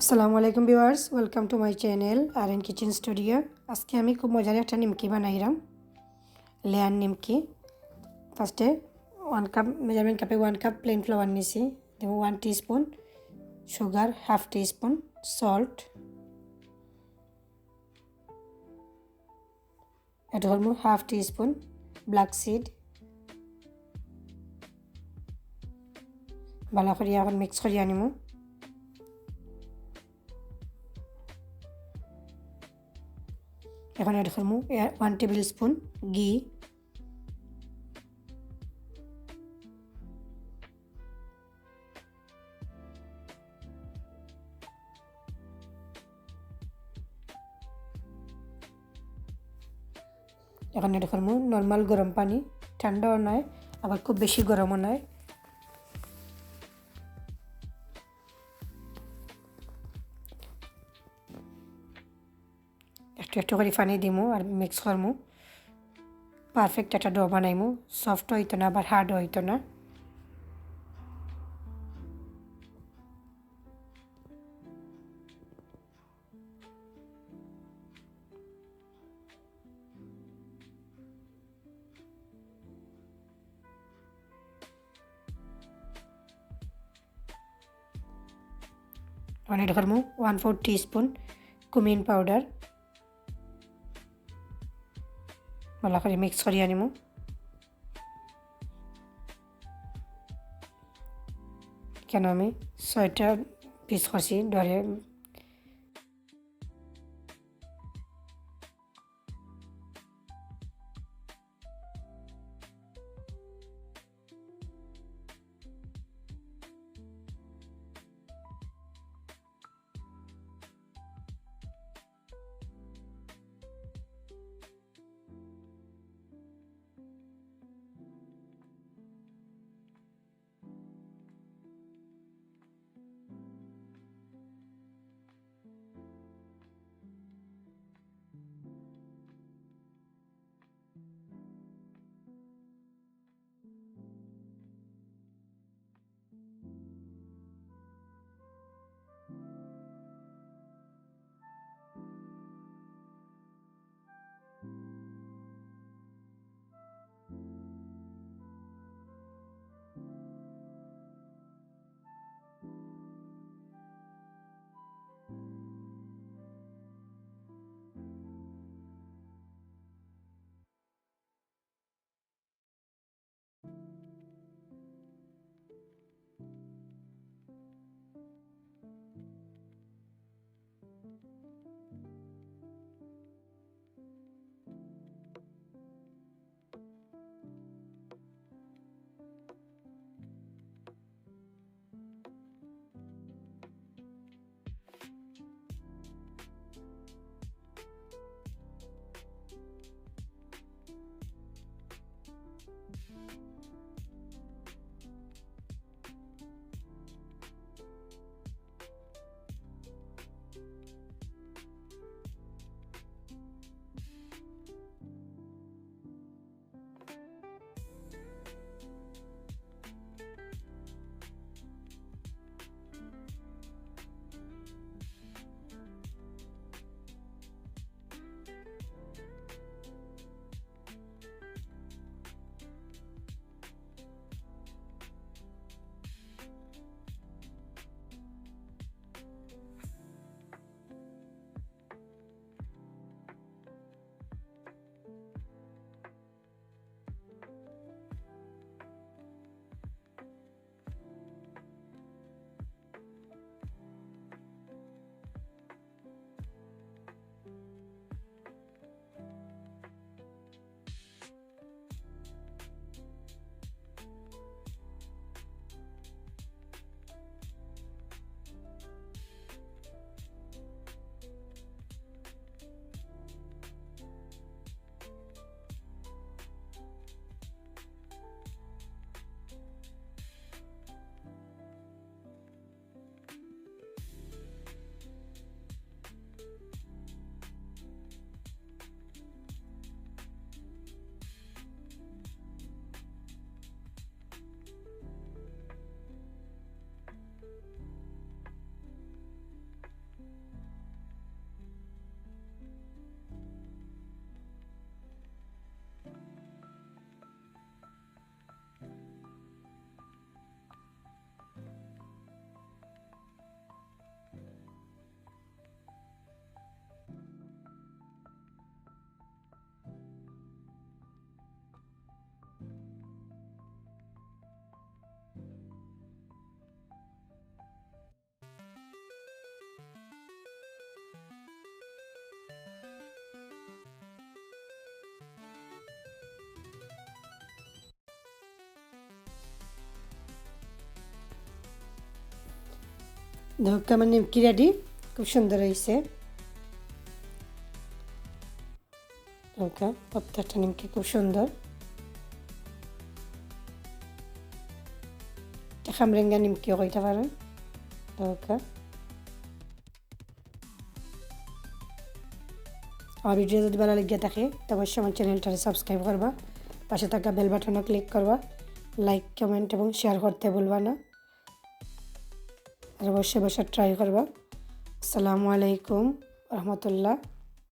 আসসালামু আলাইকুম viewers, welcome to my channel R kitchen studio. আজকে আমি খুব মজার একটা নিমকি বানাইলাম, লেয়ার নিমকি। ফার্স্টে 1 কাপ মেজারমেন্ট কাপে 1 কাপ প্লেন ফ্লাওয়ার নিছি, দেবো 1 teaspoon sugar, half teaspoon salt, এটা হলো হাফ টিস্পুন ব্ল্যাক সিড। ভালো করে এখন মিক্স করিয়া নিব। এখন এড করবো 1 টেবিল স্পুন ঘি, এখন এড করবো নর্মাল গরম পানি, ঠান্ডাও নয় আবার খুব বেশি গরমও নয়। একটু একটু করে পানি দিমু আর মিক্স করমু। পারফেক্ট একটা ডো বানাইমু, সফট হইতো না আবার হার্ড হইতো না। অনেক করমু 1/4 টিস্পুন কুমিন পাউডার, ভালো করে মিক্স করিয়া নিমু। কেন আমি 6টা পিস করছি ধরে। দেখো আমার নিমকি রেডি, খুব সুন্দর হয়েছে। ওকে, প্রত্যেকটা নিমকি খুব সুন্দর। খামরেঙ্গা নিমকিও কইতে পারেন। ওকে, আমার ভিডিও যদি ভালো লেগে থাকে তো অবশ্যই আমার চ্যানেলটা সাবস্ক্রাইব করবা, পাশে থাকা বেল বাটনও ক্লিক করবা, লাইক কমেন্ট এবং শেয়ার করতে ভুলবা না, আর অবশ্যই ট্রাই করবা। আসসালামু আলাইকুম রহমতুল্লাহ।